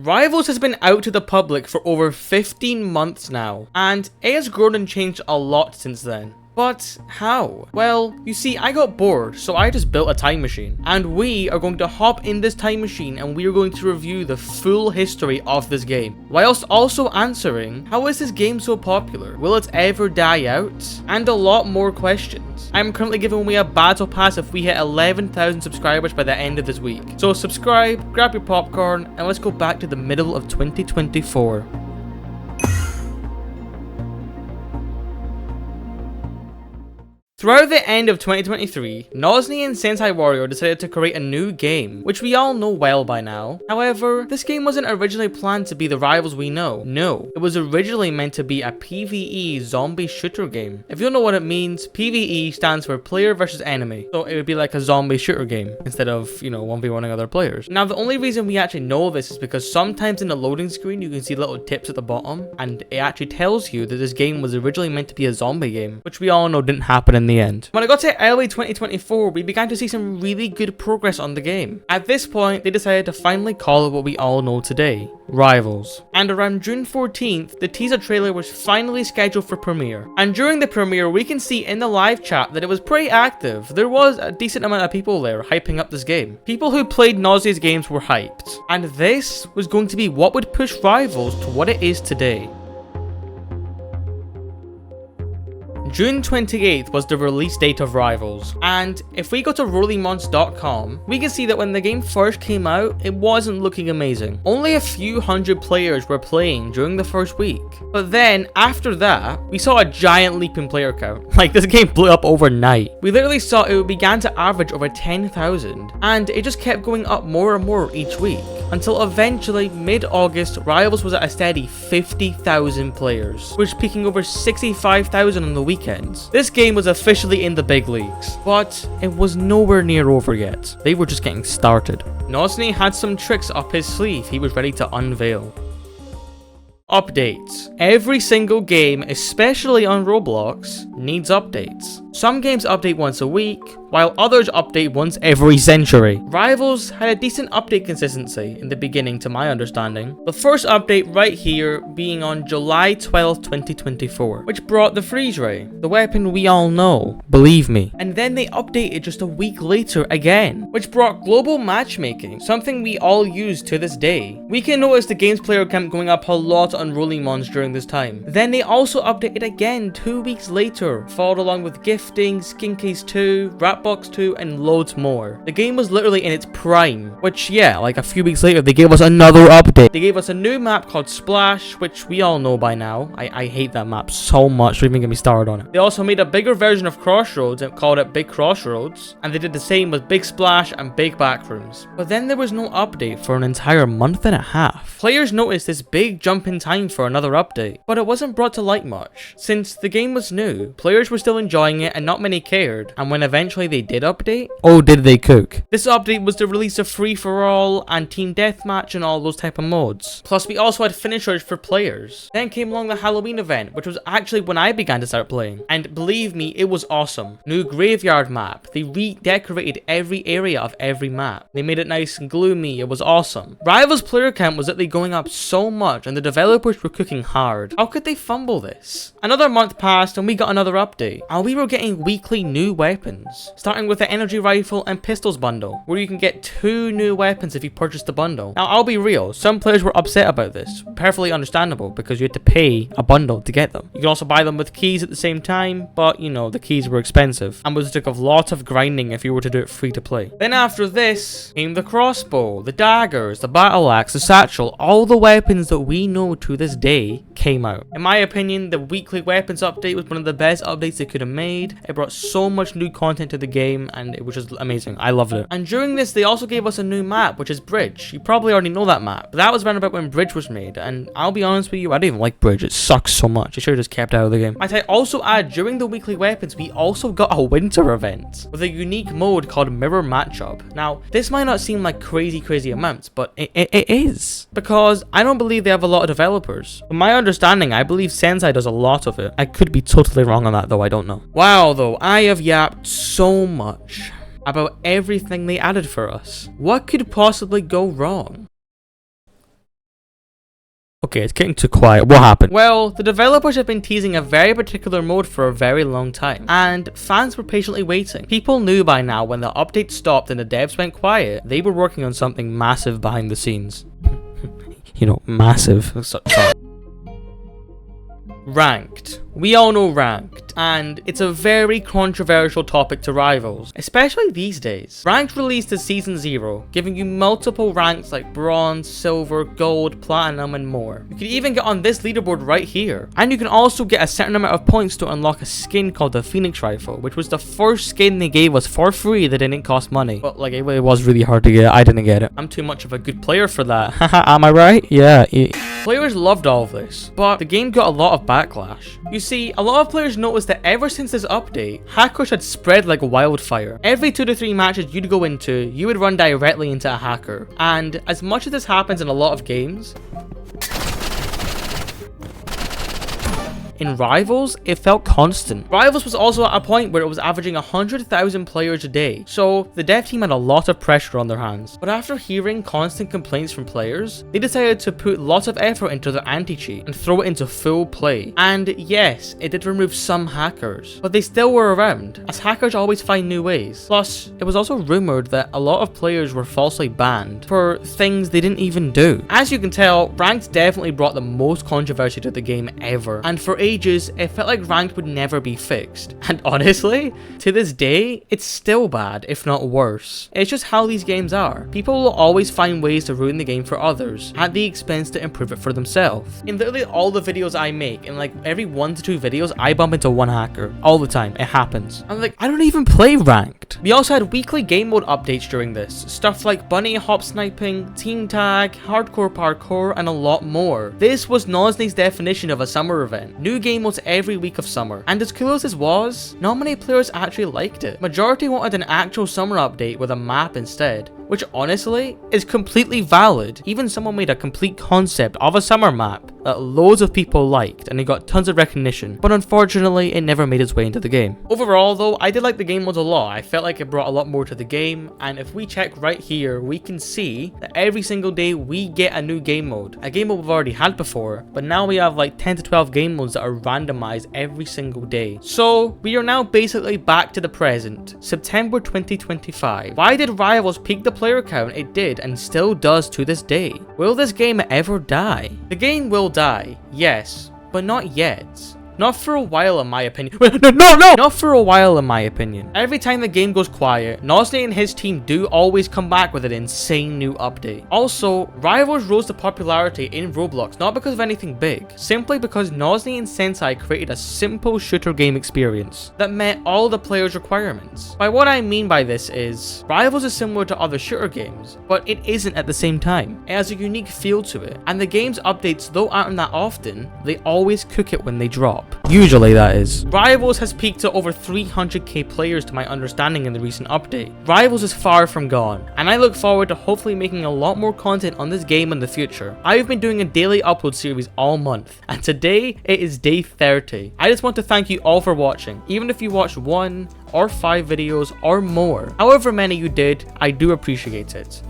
Rivals has been out to the public for over 15 months now, and it has grown and changed a lot since then. But how? Well, you see, I got bored, so I just built a time machine. And we are going to hop in this time machine and we are going to review the full history of this game, whilst also answering, how is this game so popular? Will it ever die out? And a lot more questions. I'm currently giving away a battle pass if we hit 11,000 subscribers by the end of this week. So subscribe, grab your popcorn, and let's go back to the middle of 2024. Throughout the end of 2023, Nozny and Sensei Warrior decided to create a new game, which we all know well by now. However, this game wasn't originally planned to be the Rivals we know. No, it was originally meant to be a PvE zombie shooter game. If you don't know what it means, PvE stands for player versus enemy. So it would be like a zombie shooter game instead of, 1v1ing other players. Now, the only reason we actually know this is because sometimes in the loading screen, you can see little tips at the bottom, and it actually tells you that this game was originally meant to be a zombie game, which we all know didn't happen in the end. When I got to early 2024, we began to see some really good progress on the game. At this point, they decided to finally call it what we all know today, Rivals. And around June 14th, the teaser trailer was finally scheduled for premiere. And during the premiere, we can see in the live chat that it was pretty active. There was a decent amount of people there hyping up this game. People who played Nozny's games were hyped. And this was going to be what would push Rivals to what it is today. June 28th was the release date of Rivals, and if we go to RollyMonts.com, we can see that when the game first came out, it wasn't looking amazing. Only a few hundred players were playing during the first week. But then, after that, we saw a giant leap in player count. Like, this game blew up overnight. We literally saw it began to average over 10,000, and it just kept going up more and more each week, until eventually, mid-August, Rivals was at a steady 50,000 players, which peaking over 65,000 on the weekends. This game was officially in the big leagues, but it was nowhere near over yet. They were just getting started. Nozny had some tricks up his sleeve he was ready to unveil. Updates. Every single game, especially on Roblox, needs updates. Some games update once a week, while others update once every century. Rivals had a decent update consistency in the beginning to my understanding. The first update right here being on July 12th, 2024, which brought the freeze ray, the weapon we all know, believe me. And then they updated just a week later again, which brought global matchmaking, something we all use to this day. We can notice the game's player count going up a lot on RollyMons during this time. Then they also updated again 2 weeks later, followed along with gifting, skin case 2, Box 2, and loads more. The game was literally in its prime, which yeah, like a few weeks later they gave us another update. They gave us a new map called Splash, which we all know by now. I hate that map so much, don't even get me started on it. They also made a bigger version of Crossroads and called it Big Crossroads, and they did the same with Big Splash and Big Backrooms. But then there was no update for an entire month and a half. Players noticed this big jump in time for another update, but it wasn't brought to light much. Since the game was new, players were still enjoying it and not many cared, and when eventually they did update, oh did they cook. This update was the release of Free For All and Team Deathmatch and all those type of modes. Plus we also had finishers for players. Then came along the Halloween event, which was actually when I began to start playing. And believe me, it was awesome. New graveyard map. They redecorated every area of every map. They made it nice and gloomy. It was awesome. Rivals player count was literally going up so much and the developers were cooking hard. How could they fumble this? Another month passed and we got another update. And we were getting weekly new weapons. Starting with the energy rifle and pistols bundle, where you can get 2 new weapons if you purchase the bundle. Now I'll be real, some players were upset about this, perfectly understandable because you had to pay a bundle to get them. You can also buy them with keys at the same time, but the keys were expensive and would take a lot of grinding if you were to do it free to play. Then after this came the crossbow, the daggers, the battle axe, the satchel, all the weapons that we know to this day came out. In my opinion, the weekly weapons update was one of the best updates they could have made. It brought so much new content to the game and it was just amazing. I loved it. And during this, they also gave us a new map, which is Bridge. You probably already know that map. But that was around about when Bridge was made, and I'll be honest with you, I didn't even like Bridge. It sucks so much. It should have just kept out of the game. Might I also add, during the weekly weapons, we also got a winter event with a unique mode called Mirror Matchup. Now, this might not seem like crazy amounts, but it is. Because I don't believe they have a lot of developers. From my understanding, I believe Sensei does a lot of it. I could be totally wrong on that though, I don't know. Wow though, I have yapped so much about everything they added for us. What could possibly go wrong? Okay, it's getting too quiet. What happened? Well, the developers have been teasing a very particular mode for a very long time, and fans were patiently waiting. People knew by now when the update stopped and the devs went quiet, they were working on something massive behind the scenes. You know, massive. Ranked. We all know ranked, and it's a very controversial topic to Rivals, especially these days. Ranked released as Season 0, giving you multiple ranks like Bronze, Silver, Gold, Platinum, and more. You can even get on this leaderboard right here, and you can also get a certain amount of points to unlock a skin called the Phoenix Rifle, which was the first skin they gave us for free that didn't cost money. But like, it was really hard to get. I didn't get it. I'm too much of a good player for that. Haha, am I right? Yeah. Players loved all of this, but the game got a lot of backlash. You see, a lot of players noticed that ever since this update, hackers had spread like wildfire. Every 2 to 3 matches you'd go into, you would run directly into a hacker. And as much as this happens in a lot of games, in Rivals, it felt constant. Rivals was also at a point where it was averaging 100,000 players a day, so the dev team had a lot of pressure on their hands. But after hearing constant complaints from players, they decided to put lots of effort into their anti-cheat and throw it into full play. And yes, it did remove some hackers, but they still were around, as hackers always find new ways. Plus, it was also rumored that a lot of players were falsely banned for things they didn't even do. As you can tell, Ranked definitely brought the most controversy to the game ever, and for ages, it felt like Ranked would never be fixed. And honestly, to this day, it's still bad, if not worse. It's just how these games are. People will always find ways to ruin the game for others, at the expense to improve it for themselves. In literally all the videos I make, in like every 1 to 2 videos, I bump into one hacker. All the time, it happens. I'm like, I don't even play Ranked. We also had weekly game mode updates during this. Stuff like bunny hop sniping, team tag, hardcore parkour, and a lot more. This was Nosney's definition of a summer event. New game modes every week of summer, and as cool as this was, not many players actually liked it. Majority wanted an actual summer update with a map instead, which honestly is completely valid. Even someone made a complete concept of a summer map that loads of people liked, and it got tons of recognition, but unfortunately it never made its way into the game. Overall though, I did like the game modes a lot. I felt like it brought a lot more to the game, and if we check right here, we can see that every single day we get a new game mode. A game mode we've already had before, but now we have like 10 to 12 game modes that are randomized every single day. So we are now basically back to the present, September 2025. Why did Rivals peak the player count it did and still does to this day? Will this game ever die? The game will die, yes, but not yet. Not for a while in my opinion. No! Not for a while in my opinion. Every time the game goes quiet, Nosney and his team do always come back with an insane new update. Also, Rivals rose to popularity in Roblox not because of anything big, simply because Nosney and Sensei created a simple shooter game experience that met all the players' requirements. By what I mean by this is, Rivals is similar to other shooter games, but it isn't at the same time. It has a unique feel to it, and the game's updates, though aren't that often, they always cook it when they drop. Usually that is. Rivals has peaked to over 300k players to my understanding in the recent update. Rivals is far from gone, and I look forward to hopefully making a lot more content on this game in the future. I've been doing a daily upload series all month, and today it is day 30. I just want to thank you all for watching, even if you watched 1 or 5 videos or more. However many you did, I do appreciate it.